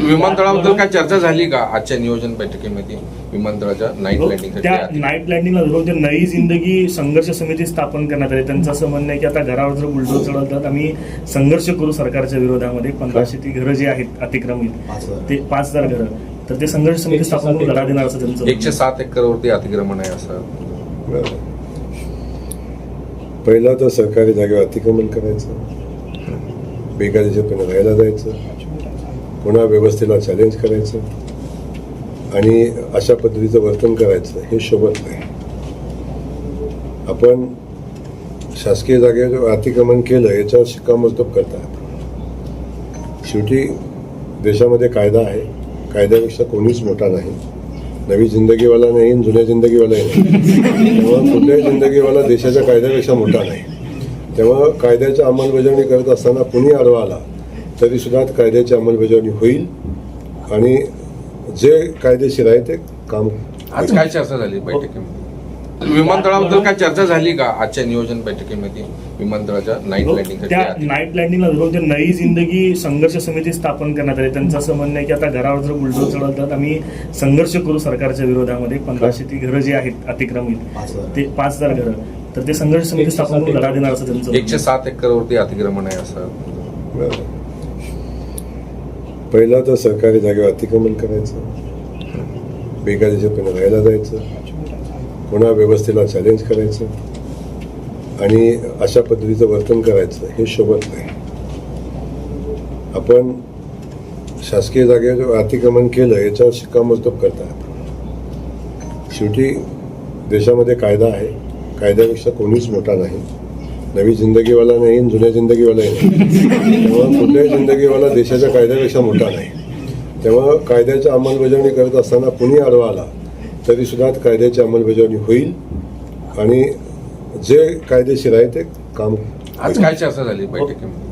विमानतळाबद्दल काय चर्चा झाली का आजच्या नियोजन बैठकीमध्ये? विमानतळाच्या नाईट लँडिंग त्या नाईट लँडिंगला धरून ते नई जिंदगी संघर्ष समिती स्थापन करण्यात आली. त्यांचं असं म्हणणं आहे की आता घरावर जर बुलडोझर चढवलं तर आम्ही संघर्ष करू सरकारच्या विरोधामध्ये. 1500 ती घरं जी आहेत अतिक्रमित, ते 5000 घरं, तर ते संघर्ष समिती स्थापन करून लढा देणार असं त्यांचं 107 एकरवरती अतिक्रमण आहे असं. पहिला तर सरकारी जागेवर अतिक्रमण करायचं, बेकायदेशीरपणे राहायला जायचं, पुन्हा व्यवस्थेला चॅलेंज करायचं आणि अशा पद्धतीचं वर्तन करायचं हे शोभत नाही. आपण शासकीय जागेवर अतिक्रमण केलं याच्यावर शिक्कामोर्तब करतात. शेवटी देशामध्ये कायदा आहे, कायद्यापेक्षा कोणीच मोठा नाही. नवी जिंदगीवाला नाही, जुन्या जिंदगीवालाही नाही. तेव्हा कुठल्याही जिंदगीवाला देशाच्या कायद्यापेक्षा मोठा नाही. तेव्हा कायद्याची अंमलबजावणी करत असताना कुणी आडवा आला तरी सुद्धा कायद्याची अंमलबजावणी होईल आणि जे कायदेशीर आहे ते काम. आज काय चर्चा झाली बैठकीमध्ये? विमानतळाबद्दल काय चर्चा झाली का आजच्या नियोजन बैठकीमध्ये? विमानतळाच्या नाईट लँडिंग त्या नाईट लँडिंगला धरून ते नई जिंदगी संघर्ष समिती स्थापन करण्यात आली. त्यांचं असं म्हणणं आहे की आता घरावर जर बुलडोझर चढवलं तर आम्ही संघर्ष करू सरकारच्या विरोधामध्ये. 1500 ती घरं जी आहेत अतिक्रमित, ते 5000 घरं, तर ते संघर्ष समिती स्थापन करून लढा देणार असं त्यांचं 107 एकरवरती अतिक्रमण आहे असं. पहिला तर सरकारी जागेवर अतिक्रमण करायचं, बेकायदेशीरपणे राहायला जायचं, पुन्हा व्यवस्थेला चॅलेंज करायचं आणि अशा पद्धतीचं वर्तन करायचं हे शोभत नाही. आपण शासकीय जागेवर अतिक्रमण केलं याच्यावर शिक्कामोर्तब करतात. शेवटी देशामध्ये कायदा आहे, कायद्यापेक्षा कोणीच मोठा नाही. नवी जिंदगीवाला नाही, जुन्या जिंदगीवालाही नाही. तेव्हा कुठल्याही जिंदगीवाला देशाच्या कायद्यापेक्षा मोठा नाही. तेव्हा कायद्याची अंमलबजावणी करत असताना कुणी आडवा आला तरी सुद्धा कायद्याची अंमलबजावणी होईल आणि जे कायदेशीर आहे ते काम. आज काय चर्चा झाली बैठकीमध्ये?